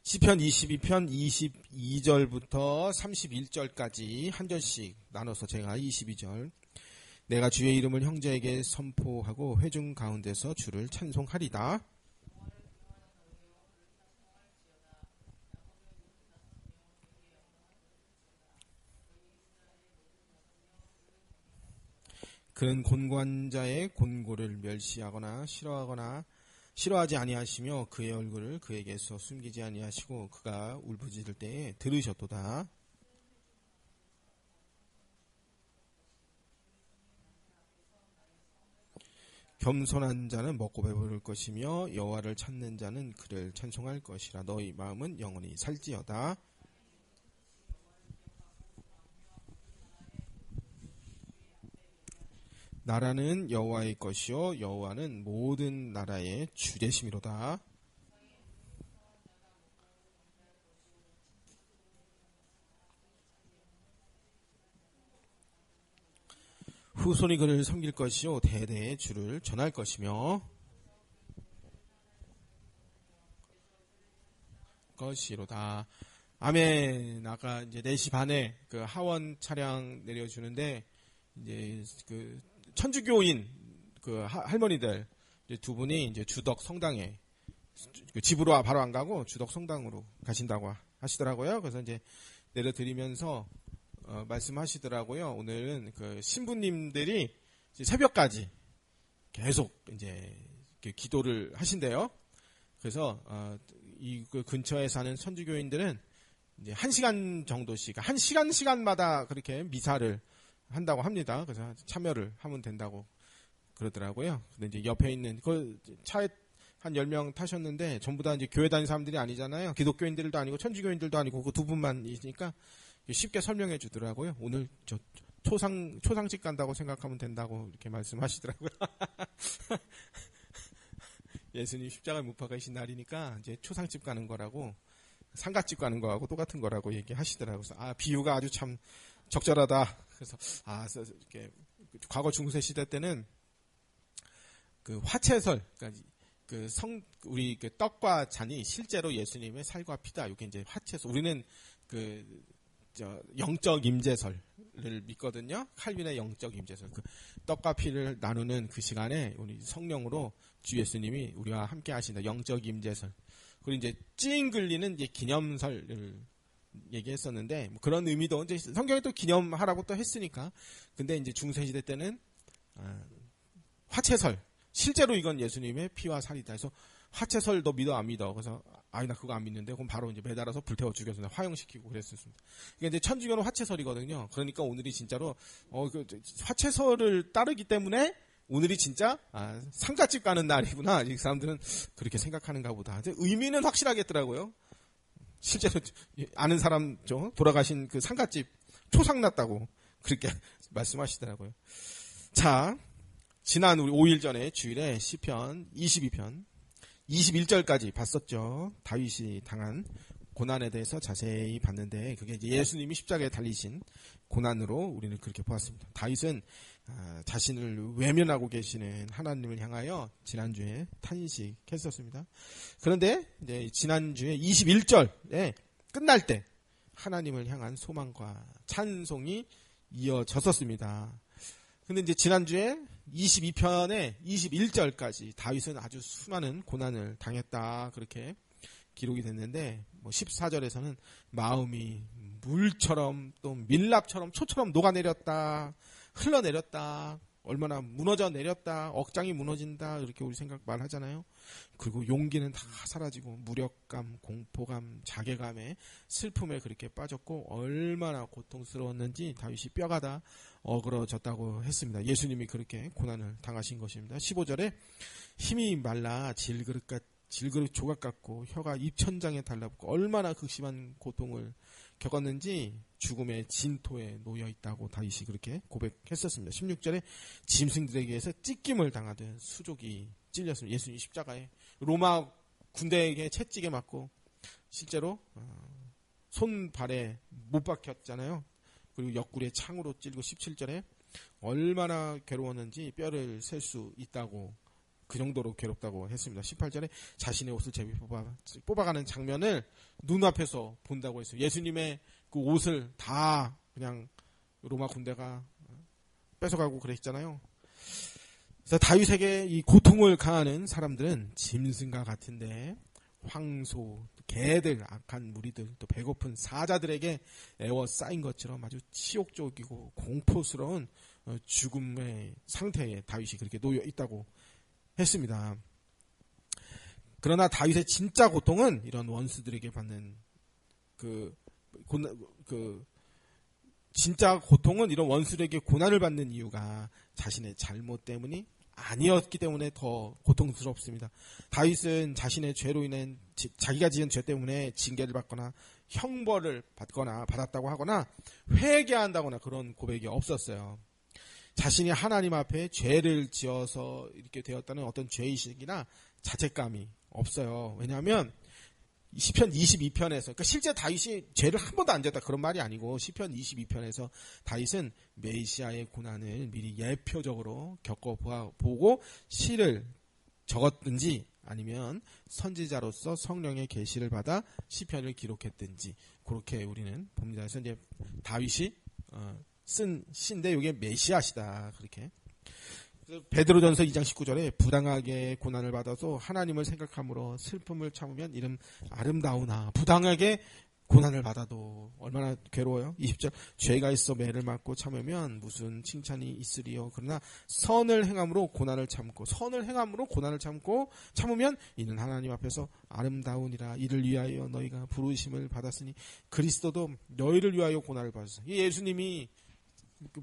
시편 22편 22절부터 31절까지 한 절씩 나눠서 제가 22절 내가 주의 이름을 형제에게 선포하고 회중 가운데서 주를 찬송하리다. 그는 곤고한 자의 곤고를 멸시하거나 싫어하지 아니하시며 그의 얼굴을 그에게서 숨기지 아니하시고 그가 울부짖을 때에 들으셨도다. 겸손한 자는 먹고 배부를 것이며 여호와를 찾는 자는 그를 찬송할 것이라. 너희 마음은 영원히 살지어다. 나라는 여호와의 것이요 여호와는 모든 나라의 주되심이로다. 후손이 그를 섬길 것이요 대대의 주를 전할 것이며 것이로다. 아멘. 아까 이제 4시 반에 그 하원 차량 내려주는데 이제 그 천주교인 그 할머니들 이제 두 분이 이제 주덕 성당에 집으로 바로 안 가고 주덕 성당으로 가신다고 하시더라고요. 그래서 이제 내려드리면서 말씀하시더라고요. 오늘은 그 신부님들이 이제 새벽까지 계속 이제 기도를 하신대요. 그래서 이 그 근처에 사는 천주교인들은 이제 1시간 정도씩, 1시간마다 그렇게 미사를 한다고 합니다. 그래서 참여를 하면 된다고 그러더라고요. 근데 이제 옆에 있는 그 차에 한 10명 타셨는데 전부 다 이제 교회 다니는 사람들이 아니잖아요. 기독교인들도 아니고 천주교인들도 아니고 그 두 분만이니까 쉽게 설명해 주더라고요. 오늘 저 초상집 간다고 생각하면 된다고 이렇게 말씀하시더라고요. 예수님 십자가에 못 박으신 날이니까 이제 초상집 가는 거라고 상갓집 가는 거하고 똑같은 거라고 얘기하시더라고요. 그래서 비유가 아주 참 적절하다. 그래서 이렇게 과거 중세 시대 때는 그 화채설, 그러니까 우리 그 떡과 잔이 실제로 예수님의 살과 피다. 이게 이제 화채설. 우리는 영적 임재설을 믿거든요. 칼빈의 영적 임재설. 그 떡과 피를 나누는 그 시간에 우리 성령으로 주 예수님이 우리와 함께 하신다. 영적 임재설. 그리고 이제 찡글리는 이제 기념설을 얘기했었는데 뭐 그런 의미도 이제 성경에 또 기념하라고 또 했으니까. 근데 이제 중세시대 때는 화채설. 실제로 이건 예수님의 피와 살이다. 그래서 화채설 너 믿어 안 믿어? 그래서 나 그거 안 믿는데 그럼 바로 이제 매달아서 불태워 죽였습니다. 화형시키고 그랬었습니다. 이게 이제 천주교는 화채설이거든요. 그러니까 오늘이 진짜로 화채설을 따르기 때문에 오늘이 진짜 상갓집 가는 날이구나. 이 사람들은 그렇게 생각하는가 보다. 의미는 확실하겠더라고요. 실제로 아는 사람 돌아가신 그 상갓집 초상났다고 그렇게 말씀하시더라고요. 자, 지난 우리 5일 전에 주일에 시편 22편 21절까지 봤었죠. 다윗이 당한 고난에 대해서 자세히 봤는데 그게 이제 예수님이 십자가에 달리신 고난으로 우리는 그렇게 보았습니다. 다윗은 자신을 외면하고 계시는 하나님을 향하여 지난주에 탄식했었습니다. 그런데 이제 지난주에 21절에 끝날 때 하나님을 향한 소망과 찬송이 이어졌었습니다. 근데 이제 지난주에 22편의 21절까지 다윗은 아주 수많은 고난을 당했다. 그렇게 기록이 됐는데, 14절에서는 마음이 물처럼 또 밀랍처럼 초처럼 녹아내렸다. 흘러내렸다. 얼마나 무너져 내렸다. 억장이 무너진다. 이렇게 우리 생각 말하잖아요. 그리고 용기는 다 사라지고 무력감, 공포감, 자괴감에 슬픔에 그렇게 빠졌고 얼마나 고통스러웠는지 다윗이 뼈가 다 어그러졌다고 했습니다. 예수님이 그렇게 고난을 당하신 것입니다. 15절에 힘이 말라 질그릇 조각 같고 혀가 입천장에 달라붙고 얼마나 극심한 고통을 겪었는지 죽음의 진토에 놓여 있다고 다윗이 그렇게 고백했었습니다. 16절에 짐승들에게서 찢김을 당하듯 수족이 찔렸습니다. 예수님 십자가에 로마 군대에게 채찍에 맞고 실제로 손발에 못 박혔잖아요. 그리고 옆구리에 창으로 찔고 17절에 얼마나 괴로웠는지 뼈를 셀 수 있다고 그 정도로 괴롭다고 했습니다. 18절에 자신의 옷을 제비 뽑아가는 장면을 눈앞에서 본다고 했어요. 예수님의 그 옷을 다 그냥 로마 군대가 뺏어가고 그랬잖아요. 그래서 다윗에게 이 고통을 가하는 사람들은 짐승과 같은데 황소, 개들, 악한 무리들, 또 배고픈 사자들에게 애워싸인 것처럼 아주 치욕적이고 공포스러운 죽음의 상태에 다윗이 그렇게 놓여 있다고 했습니다. 그러나 다윗의 진짜 고통은 이런 원수들에게 받는 진짜 고통은 이런 원수들에게 고난을 받는 이유가 자신의 잘못 때문이 아니었기 때문에 더 고통스럽습니다. 다윗은 자신의 죄로 인해 자기가 지은 죄 때문에 징계를 받거나 형벌을 받았다고 하거나 회개한다거나 그런 고백이 없었어요. 자신이 하나님 앞에 죄를 지어서 이렇게 되었다는 어떤 죄의식이나 자책감이 없어요. 왜냐하면 시편 22편에서 그러니까 실제 다윗이 죄를 한 번도 안 지었다 그런 말이 아니고 시편 22편에서 다윗은 메시아의 고난을 미리 예표적으로 겪어보고 시를 적었든지 아니면 선지자로서 성령의 계시를 받아 시편을 기록했든지 그렇게 우리는 봅니다. 그래서 이제 다윗이 쓴 시인데 이게 메시아시다 그렇게. 베드로전서 2장 19절에 부당하게 고난을 받아서 하나님을 생각함으로 슬픔을 참으면 이름 아름다우나 부당하게 고난을 받아도 얼마나 괴로워요. 20절 죄가 있어 매를 맞고 참으면 무슨 칭찬이 있으리요. 그러나 선을 행함으로 고난을 참고 참으면 이는 하나님 앞에서 아름다우니라. 이를 위하여 너희가 부르심을 받았으니 그리스도도 너희를 위하여 고난을 받았어. 예수님이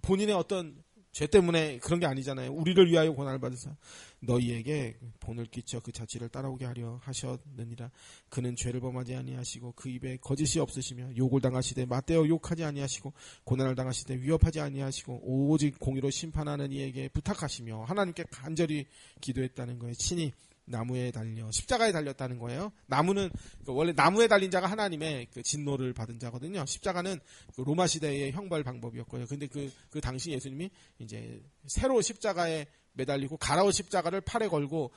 본인의 어떤 죄 때문에 그런 게 아니잖아요. 우리를 위하여 고난을 받으사 너희에게 본을 끼쳐 그 자취를 따라오게 하려 하셨느니라. 그는 죄를 범하지 아니하시고 그 입에 거짓이 없으시며 욕을 당하시되 맞대어 욕하지 아니하시고 고난을 당하시되 위협하지 아니하시고 오직 공의로 심판하는 이에게 부탁하시며 하나님께 간절히 기도했다는 거예요. 친히 나무에 달려 십자가에 달렸다는 거예요. 나무는 원래 나무에 달린 자가 하나님의 그 진노를 받은 자거든요. 십자가는 그 로마 시대의 형벌 방법이었고요. 근데 그 당시 예수님이 이제 새로 십자가에 매달리고 가로 십자가를 팔에 걸고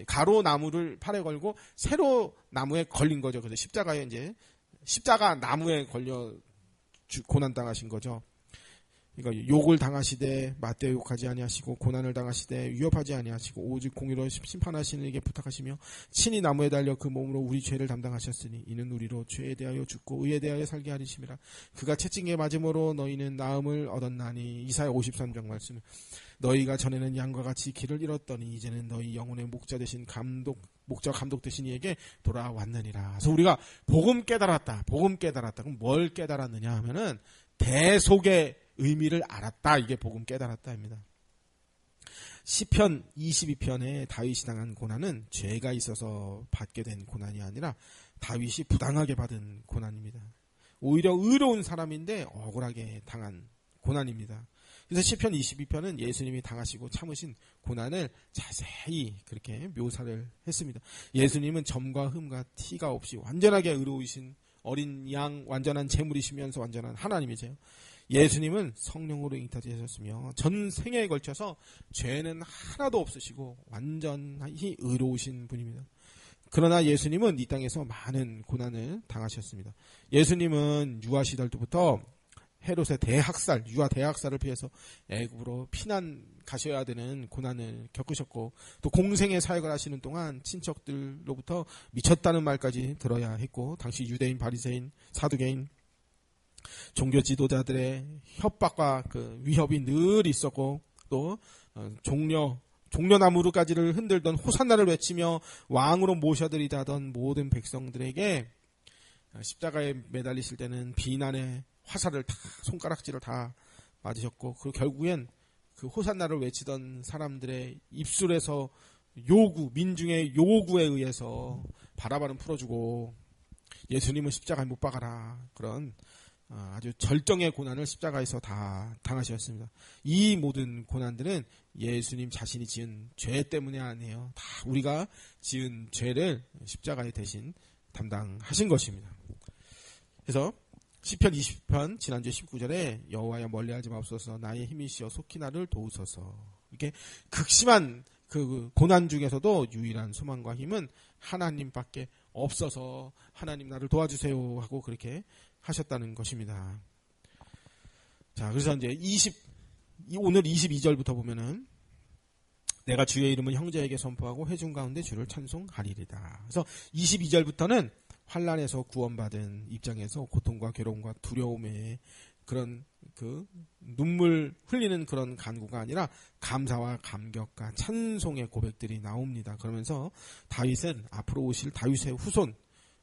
가로 나무를 팔에 걸고 새로 나무에 걸린 거죠. 그래서 십자가에 이제 십자가 나무에 걸려 고난 당하신 거죠. 그러니까 욕을 당하시되 맞대어 욕하지 아니하시고 고난을 당하시되 위협하지 아니하시고 오직 공의로 심판하시는 이에게 부탁하시며 친히 나무에 달려 그 몸으로 우리 죄를 담당하셨으니 이는 우리로 죄에 대하여 죽고 의에 대하여 살게 하리심이라. 그가 채찍에 맞음으로 너희는 나음을 얻었나니. 이사야 53장 말씀. 너희가 전에는 양과 같이 길을 잃었더니 이제는 너희 영혼의 목자 되신 목자 감독 되신 이에게 돌아왔느니라. 그래서 우리가 복음 깨달았다. 그럼 뭘 깨달았느냐 하면은 대속의 의미를 알았다. 이게 복음 깨달았다입니다. 시편 22편에 다윗이 당한 고난은 죄가 있어서 받게 된 고난이 아니라 다윗이 부당하게 받은 고난입니다. 오히려 의로운 사람인데 억울하게 당한 고난입니다. 그래서 시편 22편은 예수님이 당하시고 참으신 고난을 자세히 그렇게 묘사를 했습니다. 예수님은 점과 흠과 티가 없이 완전하게 의로우신 어린 양 완전한 제물이시면서 완전한 하나님이세요. 예수님은 성령으로 잉타되셨으며 전생에 걸쳐서 죄는 하나도 없으시고 완전히 의로우신 분입니다. 그러나 예수님은 이 땅에서 많은 고난을 당하셨습니다. 예수님은 유아 시절 때부터 헤롯의 유아 대학살을 피해서 애굽으로 피난 가셔야 되는 고난을 겪으셨고 또 공생의 사역을 하시는 동안 친척들로부터 미쳤다는 말까지 들어야 했고 당시 유대인, 바리새인, 사두개인 종교 지도자들의 협박과 그 위협이 늘 있었고 또 종려나무르까지를 흔들던 호산나를 외치며 왕으로 모셔드리다던 모든 백성들에게 십자가에 매달리실 때는 비난의 화살을 다 손가락질을 다 맞으셨고 그리고 결국엔 그 호산나를 외치던 사람들의 입술에서 민중의 요구에 의해서 바라바는 풀어주고 예수님은 십자가에 못 박아라 그런 아주 절정의 고난을 십자가에서 다 당하셨습니다. 이 모든 고난들은 예수님 자신이 지은 죄 때문이 아니에요. 다 우리가 지은 죄를 십자가에 대신 담당하신 것입니다. 그래서 시편 20편 지난주 19절에 여호와여 멀리하지 마옵소서 나의 힘이시여 속히 나를 도우소서. 이렇게 극심한 그 고난 중에서도 유일한 소망과 힘은 하나님밖에 없어서 하나님 나를 도와주세요 하고 그렇게 하셨다는 것입니다. 자, 그래서 이제 오늘 22절부터 보면은 내가 주의 이름을 형제에게 선포하고 회중 가운데 주를 찬송하리이다. 그래서 22절부터는 환난에서 구원받은 입장에서 고통과 괴로움과 두려움의 그런 그 눈물 흘리는 그런 간구가 아니라 감사와 감격과 찬송의 고백들이 나옵니다. 그러면서 다윗은 앞으로 오실 다윗의 후손,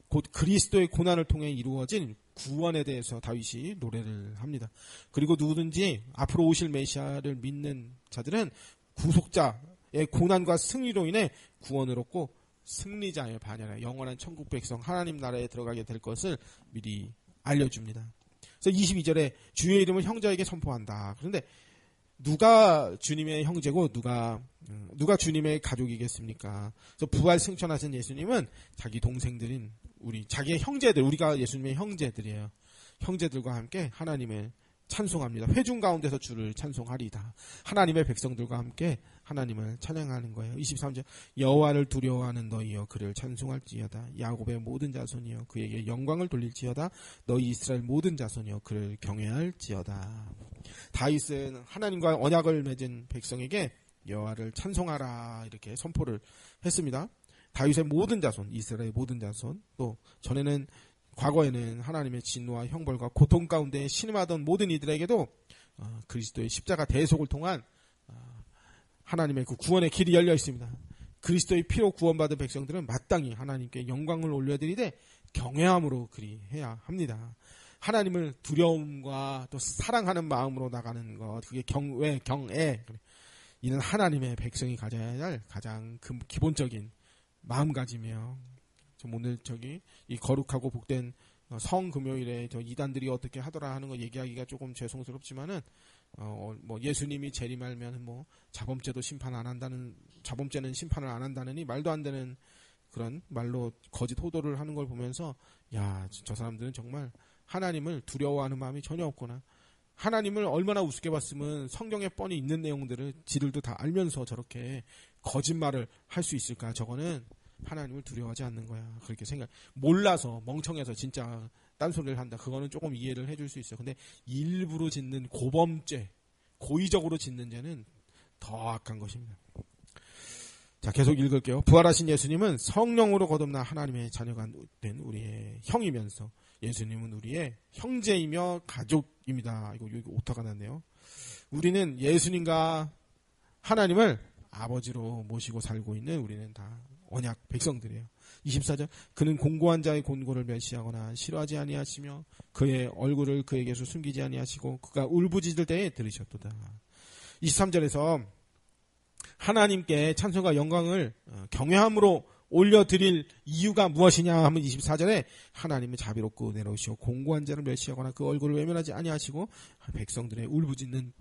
곧 그리스도의 고난을 통해 이루어진 구원에 대해서 다윗이 노래를 합니다. 그리고 누구든지 앞으로 오실 메시아를 믿는 자들은 구속자의 고난과 승리로 인해 구원을 얻고 승리자의 반열에 영원한 천국 백성 하나님 나라에 들어가게 될 것을 미리 알려줍니다. 그래서 22절에 주의 이름을 형제에게 선포한다. 그런데 누가 주님의 형제고 누가 주님의 가족이겠습니까? 그래서 부활 승천하신 예수님은 자기 동생들인 자기의 형제들, 우리가 예수님의 형제들이에요. 형제들과 함께 하나님의 찬송합니다. 회중 가운데서 주를 찬송하리이다. 하나님의 백성들과 함께 하나님을 찬양하는 거예요. 23절 여호와를 두려워하는 너희여 그를 찬송할지어다. 야곱의 모든 자손이여 그에게 영광을 돌릴지어다. 너희 이스라엘 모든 자손이여 그를 경외할지어다. 다윗은 하나님과 언약을 맺은 백성에게 여호와를 찬송하라 이렇게 선포를 했습니다. 다윗의 모든 자손, 이스라엘의 모든 자손, 또 전에는 과거에는 하나님의 진노와 형벌과 고통 가운데 신음하던 모든 이들에게도 그리스도의 십자가 대속을 통한 하나님의 그 구원의 길이 열려 있습니다. 그리스도의 피로 구원받은 백성들은 마땅히 하나님께 영광을 올려드리되 경외함으로 그리해야 합니다. 하나님을 두려움과 또 사랑하는 마음으로 나가는 것, 그게 경외. 이는 하나님의 백성이 가져야 할 가장 기본적인 마음가짐이에요. 오늘 이 거룩하고 복된 성금요일에 이단들이 어떻게 하더라 하는 거 얘기하기가 조금 죄송스럽지만은 뭐 예수님이 재림하면 뭐 자범죄는 심판을 안 한다느니 말도 안 되는 그런 말로 거짓 호도를 하는 걸 보면서 야, 저 사람들은 정말 하나님을 두려워하는 마음이 전혀 없구나. 하나님을 얼마나 우습게 봤으면 성경에 뻔히 있는 내용들을 지들도 다 알면서 저렇게 거짓말을 할 수 있을까? 저거는 하나님을 두려워하지 않는 거야. 그렇게 몰라서 멍청해서 진짜 딴소리를 한다. 그거는 조금 이해를 해줄 수 있어요. 근데 일부러 짓는 고범죄, 고의적으로 짓는 죄는 더 악한 것입니다. 자, 계속 읽을게요. 부활하신 예수님은 성령으로 거듭나 하나님의 자녀가 된 우리의 형이면서 예수님은 우리의 형제이며 가족입니다. 이거 여기 오타가 났네요. 우리는 예수님과 하나님을 아버지로 모시고 살고 있는 우리는 다 언약 백성들이에요. 24절 그는 공고한 자의 곤고를 멸시하거나 싫어하지 아니하시며 그의 얼굴을 그에게서 숨기지 아니하시고 그가 울부짖을 때에 들으셨도다. 23절에서 하나님께 찬송과 영광을 경외함으로 올려드릴 이유가 무엇이냐 하면 24절에 하나님은 자비롭고 은혜로우시오 공고한 자를 멸시하거나 그 얼굴을 외면하지 아니하시고 백성들의 울부짖는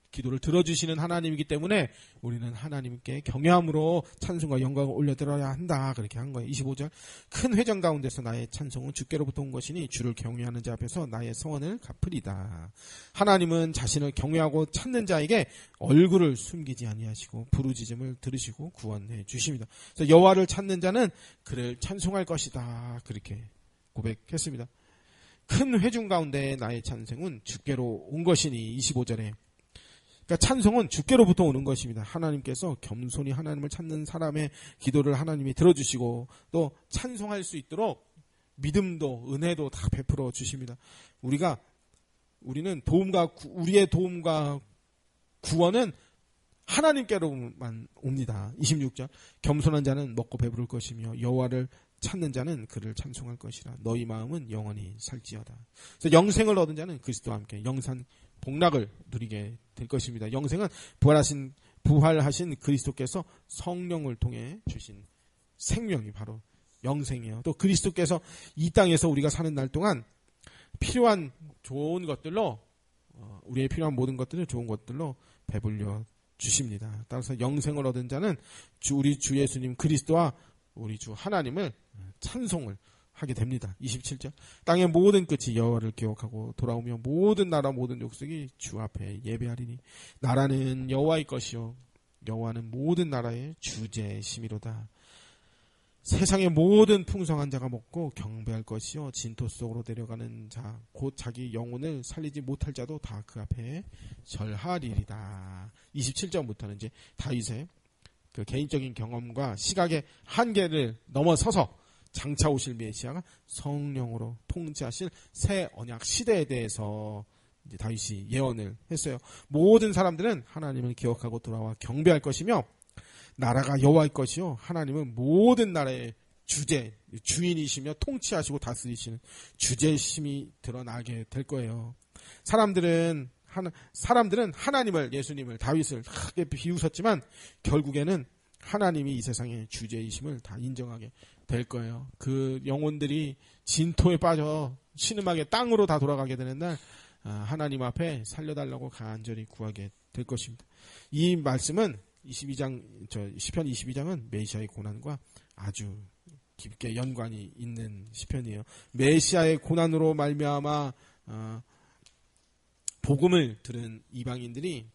기도를 들어주시는 하나님이기 때문에 우리는 하나님께 경외함으로 찬송과 영광을 올려드려야 한다. 그렇게 한 거예요. 25절 큰 회정 가운데서 나의 찬송은 주께로부터 온 것이니 주를 경외하는 자 앞에서 나의 성원을 갚으리다. 하나님은 자신을 경외하고 찾는 자에게 얼굴을 숨기지 아니하시고 부르짖음을 들으시고 구원해 주십니다. 그래서 여호와를 찾는 자는 그를 찬송할 것이다. 그렇게 고백했습니다. 큰 회중 가운데 나의 찬송은 주께로 온 것이니 25절에 그러니까 찬송은 주께로부터 오는 것입니다. 하나님께서 겸손히 하나님을 찾는 사람의 기도를 하나님이 들어주시고 또 찬송할 수 있도록 믿음도 은혜도 다 베풀어 주십니다. 우리는 우리의 도움과 구원은 하나님께로만 옵니다. 26절 겸손한 자는 먹고 배부를 것이며 여호와를 찾는 자는 그를 찬송할 것이라. 너희 마음은 영원히 살지어다. 그래서 영생을 얻은 자는 그리스도와 함께 영산 복락을 누리게 될 것입니다. 영생은 부활하신 그리스도께서 성령을 통해 주신 생명이 바로 영생이에요. 또 그리스도께서 이 땅에서 우리가 사는 날 동안 필요한 좋은 것들로 우리의 필요한 모든 것들을 좋은 것들로 배불려 주십니다. 따라서 영생을 얻은 자는 우리 주 예수님 그리스도와 우리 주 하나님을 찬송을 하게 됩니다. 27절 땅의 모든 끝이 여호와를 기억하고 돌아오며 모든 나라 모든 족속이 주 앞에 예배하리니 나라는 여호와의 것이요 여호와는 모든 나라의 주제심이로다. 세상의 모든 풍성한 자가 먹고 경배할 것이요 진토 속으로 내려가는 자 곧 자기 영혼을 살리지 못할 자도 다 그 앞에 절하리이다. 27절부터는 이제 다윗의 그 개인적인 경험과 시각의 한계를 넘어서서 장차 오실 메시아가 성령으로 통치하실 새 언약 시대에 대해서 이제 다윗이 예언을 했어요. 모든 사람들은 하나님을 기억하고 돌아와 경배할 것이며 나라가 여호와의 것이요 하나님은 모든 나라의 주인이시며 통치하시고 다스리시는 주제심이 드러나게 될 거예요. 사람들은 하나님을, 예수님을, 다윗을 크게 비웃었지만 결국에는 하나님이 이 세상의 주제이심을 다 인정하게 될 거예요. 그 영혼들이 진토에 빠져 신음하게 땅으로 다 돌아가게 되는 날 하나님 앞에 살려달라고 간절히 구하게 될 것입니다. 이 말씀은 시편 22장은 메시아의 고난과 아주 깊게 연관이 있는 시편이에요. 메시아의 고난으로 말미암아 복음을 들은 이방인들이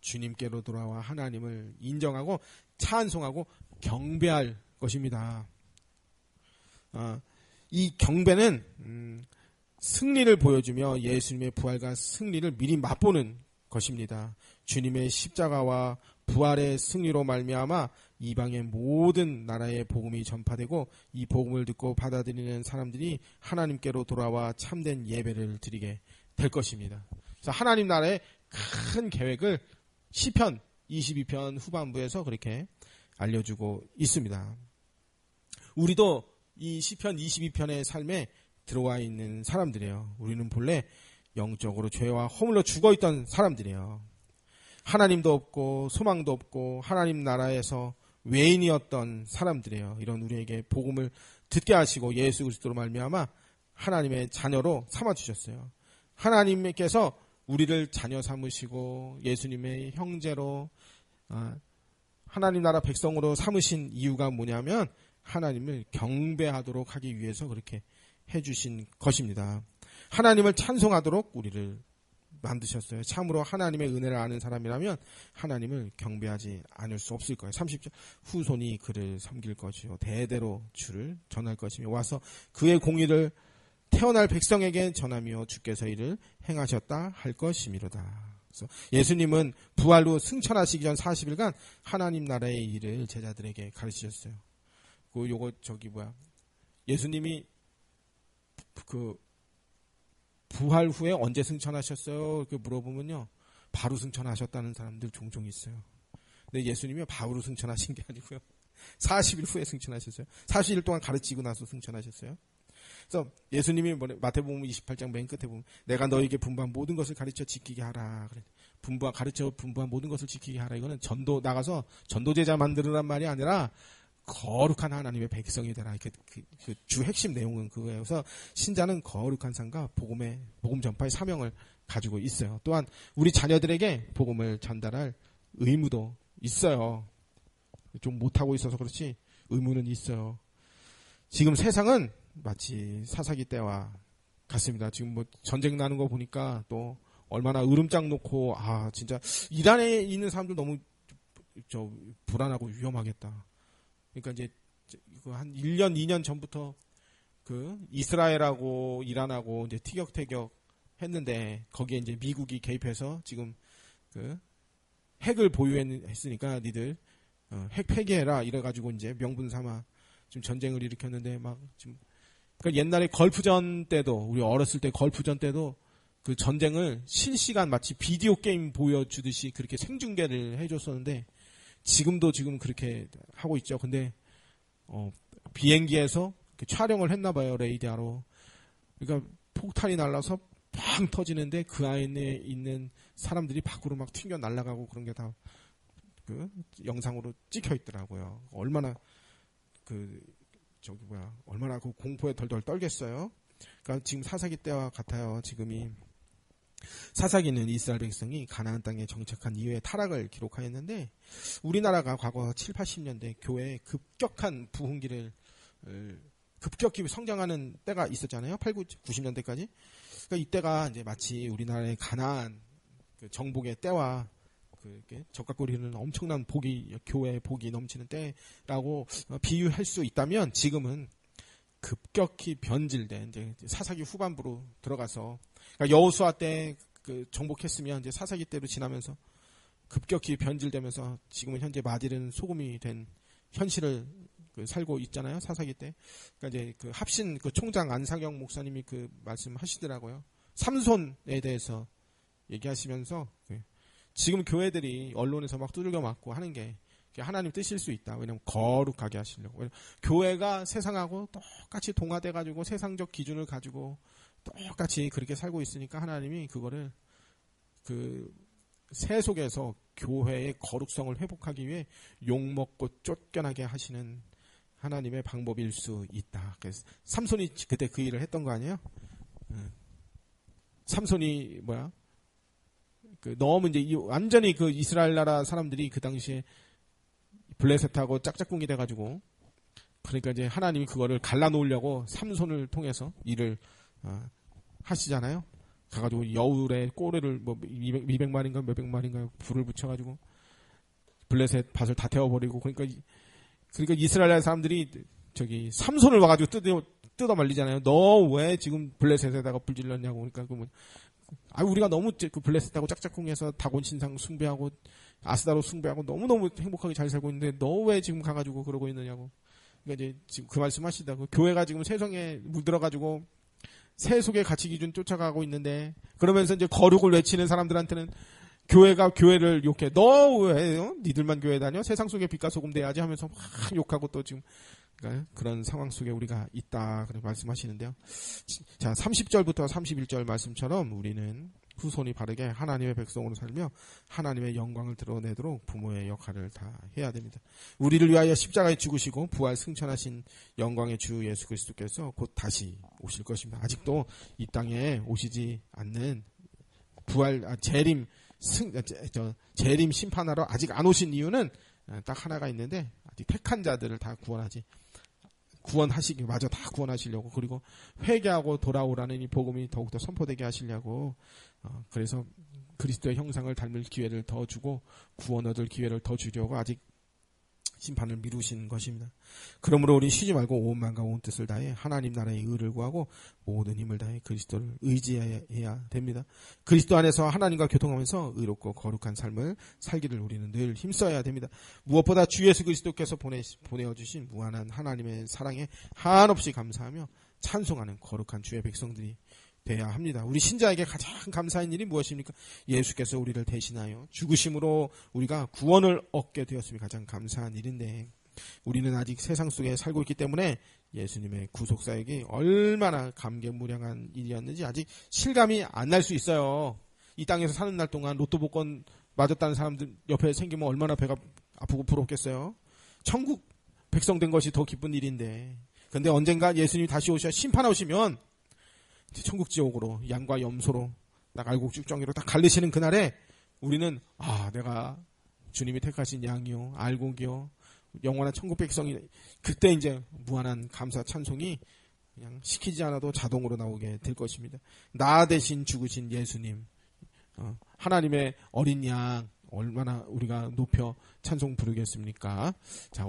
주님께로 돌아와 하나님을 인정하고 찬송하고 경배할 것입니다. 이 경배는 승리를 보여주며 예수님의 부활과 승리를 미리 맛보는 것입니다. 주님의 십자가와 부활의 승리로 말미암아 이방의 모든 나라의 복음이 전파되고 이 복음을 듣고 받아들이는 사람들이 하나님께로 돌아와 참된 예배를 드리게 될 것입니다. 그래서 하나님 나라의 큰 계획을 시편 22편 후반부에서 그렇게 알려주고 있습니다. 우리도 이 시편 22편의 삶에 들어와 있는 사람들이에요. 우리는 본래 영적으로 죄와 허물로 죽어있던 사람들이에요. 하나님도 없고 소망도 없고 하나님 나라에서 외인이었던 사람들이에요. 이런 우리에게 복음을 듣게 하시고 예수 그리스도로 말미암아 하나님의 자녀로 삼아주셨어요. 하나님께서 우리를 자녀 삼으시고 예수님의 형제로 하나님 나라 백성으로 삼으신 이유가 뭐냐면 하나님을 경배하도록 하기 위해서 그렇게 해주신 것입니다. 하나님을 찬송하도록 우리를 만드셨어요. 참으로 하나님의 은혜를 아는 사람이라면 하나님을 경배하지 않을 수 없을 거예요. 30절 후손이 그를 섬길 것이요 대대로 주를 전할 것이며 와서 그의 공의를 태어날 백성에게 전하며 주께서 이를 행하셨다 할 것이미로다. 그래서 예수님은 부활 후 승천하시기 전 40일간 하나님 나라의 일을 제자들에게 가르치셨어요. 예수님이 부활 후에 언제 승천하셨어요? 이렇게 물어보면요. 바로 승천하셨다는 사람들 종종 있어요. 근데 예수님이 바로 승천하신 게 아니고요. 40일 후에 승천하셨어요. 40일 동안 가르치고 나서 승천하셨어요. 그래서 예수님이 마태복음 28장 맨 끝에 보면 내가 너에게 분부한 모든 것을 가르쳐 지키게 하라. 그래. 분부한 모든 것을 지키게 하라. 이거는 나가서 전도제자 만들으란 말이 아니라 거룩한 하나님의 백성이 되라. 주 핵심 내용은 그거예요. 그래서 신자는 거룩한 삶과 복음 전파의 사명을 가지고 있어요. 또한 우리 자녀들에게 복음을 전달할 의무도 있어요. 좀 못하고 있어서 그렇지 의무는 있어요. 지금 세상은 마치 사사기 때와 같습니다. 지금 전쟁 나는 거 보니까 또 얼마나 으름장 놓고 진짜 이란에 있는 사람들 너무 불안하고 위험하겠다. 그러니까 이제 한 1년, 2년 전부터 이스라엘하고 이란하고 이제 티격태격 했는데 거기에 이제 미국이 개입해서 지금 핵을 보유했으니까 니들 핵 폐기해라 이래가지고 이제 명분 삼아 지금 전쟁을 일으켰는데 그러니까 옛날에 걸프전 때도 우리 어렸을 때 걸프전 때도 그 전쟁을 실시간 마치 비디오 게임 보여주듯이 그렇게 생중계를 해줬었는데 지금 그렇게 하고 있죠. 근데 비행기에서 촬영을 했나 봐요. 레이더로. 그러니까 폭탄이 날라서 팡 터지는데 그 안에 있는 사람들이 밖으로 막 튕겨 날아가고 그런 게 다 영상으로 찍혀 있더라고요. 얼마나 얼마나 공포에 덜덜 떨겠어요. 그러니까 지금 사사기 때와 같아요. 지금이 사사기는 이스라엘 백성이 가나안 땅에 정착한 이후에 타락을 기록하였는데 우리나라가 과거 7, 80년대 교회에 급격한 부흥기를 급격히 성장하는 때가 있었잖아요. 8, 90년대까지. 그러니까 이때가 이제 마치 우리나라의 가나안 정복의 때와 그렇게 적각거리는 엄청난 복이, 교회의 복이 넘치는 때라고 비유할 수 있다면, 지금은 급격히 변질된 이제 사사기 후반부로 들어가서, 그러니까 여호수아 때 그 정복했으면 이제 사사기 때로 지나면서 급격히 변질되면서 지금은 현재 마디는 소금이 된 현실을 살고 있잖아요. 사사기 때. 그러니까 이제 그 합신 그 총장 안상영 목사님이 그 말씀하시더라고요. 삼손에 대해서 얘기하시면서 지금 교회들이 언론에서 막 두들겨 맞고 하는 게 하나님 뜻일 수 있다. 왜냐면 거룩하게 하시려고. 왜냐면 교회가 세상하고 똑같이 동화돼가지고 세상적 기준을 가지고 똑같이 그렇게 살고 있으니까 하나님이 그거를 그 세속에서 교회의 거룩성을 회복하기 위해 욕먹고 쫓겨나게 하시는 하나님의 방법일 수 있다. 그래서 삼손이 그때 그 일을 했던 거 아니에요? 삼손이 너무 이제 완전히 그 이스라엘 나라 사람들이 그 당시에 블레셋하고 짝짝꿍이 돼가지고, 그러니까 이제 하나님이 그거를 갈라놓으려고 삼손을 통해서 일을 하시잖아요. 가가지고 여울에 꼬리를 200마리인가 몇백 마리인가 불을 붙여가지고 블레셋 밭을 다 태워버리고, 그러니까 이스라엘 사람들이 저기 삼손을 와가지고 뜯어 말리잖아요. 너 왜 지금 블레셋에다가 불 질렀냐고. 그러니까 우리가 너무 그 블레셋하고 짝짝꿍해서 다곤 신상 숭배하고 아스다로 숭배하고 너무너무 행복하게 잘 살고 있는데 너 왜 지금 가가지고 그러고 있느냐고. 그러니까 이제 지금 그 말씀하시다. 그 교회가 지금 세상에 물들어가지고 세속의 가치 기준 쫓아가고 있는데, 그러면서 이제 거룩을 외치는 사람들한테는 교회가 교회를 욕해. 너 왜 니들만 교회 다녀? 세상 속에 빛과 소금 돼야지 하면서 막 욕하고 또 지금 그러니까 그런 상황 속에 우리가 있다. 그렇게 말씀하시는데요. 자, 30절부터 31절 말씀처럼 우리는 후손이 바르게 하나님의 백성으로 살며 하나님의 영광을 드러내도록 부모의 역할을 다 해야 됩니다. 우리를 위하여 십자가에 죽으시고 부활 승천하신 영광의 주 예수 그리스도께서 곧 다시 오실 것입니다. 아직도 이 땅에 오시지 않는 재림 심판하러 아직 안 오신 이유는 딱 하나가 있는데, 아직 택한 자들을 다 마저 다 구원하시려고, 그리고 회개하고 돌아오라는 이 복음이 더욱더 선포되게 하시려고, 그래서 그리스도의 형상을 닮을 기회를 더 주고 구원 얻을 기회를 더 주려고 아직 심판을 미루신 것입니다. 그러므로 우리 쉬지 말고 온 마음과 온 뜻을 다해 하나님 나라의 의를 구하고 모든 힘을 다해 그리스도를 의지해야 됩니다. 그리스도 안에서 하나님과 교통하면서 의롭고 거룩한 삶을 살기를 우리는 늘 힘써야 됩니다. 무엇보다 주 예수 그리스도께서 보내어주신 무한한 하나님의 사랑에 한없이 감사하며 찬송하는 거룩한 주의 백성들이 돼야 합니다. 우리 신자에게 가장 감사한 일이 무엇입니까? 예수께서 우리를 대신하여 죽으심으로 우리가 구원을 얻게 되었음이 가장 감사한 일인데, 우리는 아직 세상 속에 살고 있기 때문에 예수님의 구속사역이 얼마나 감개무량한 일이었는지 아직 실감이 안 날 수 있어요. 이 땅에서 사는 날 동안 로또 복권 맞았다는 사람들 옆에 생기면 얼마나 배가 아프고 부럽겠어요. 천국 백성 된 것이 더 기쁜 일인데, 근데 언젠가 예수님이 다시 심판하시면 천국 지옥으로 양과 염소로 딱 알곡죽정이로 딱 갈리시는 그날에 우리는 내가 주님이 택하신 양이요 알곡이요 영원한 천국 백성이, 그때 이제 무한한 감사 찬송이 그냥 시키지 않아도 자동으로 나오게 될 것입니다. 나 대신 죽으신 예수님, 하나님의 어린 양 얼마나 우리가 높여 찬송 부르겠습니까? 자.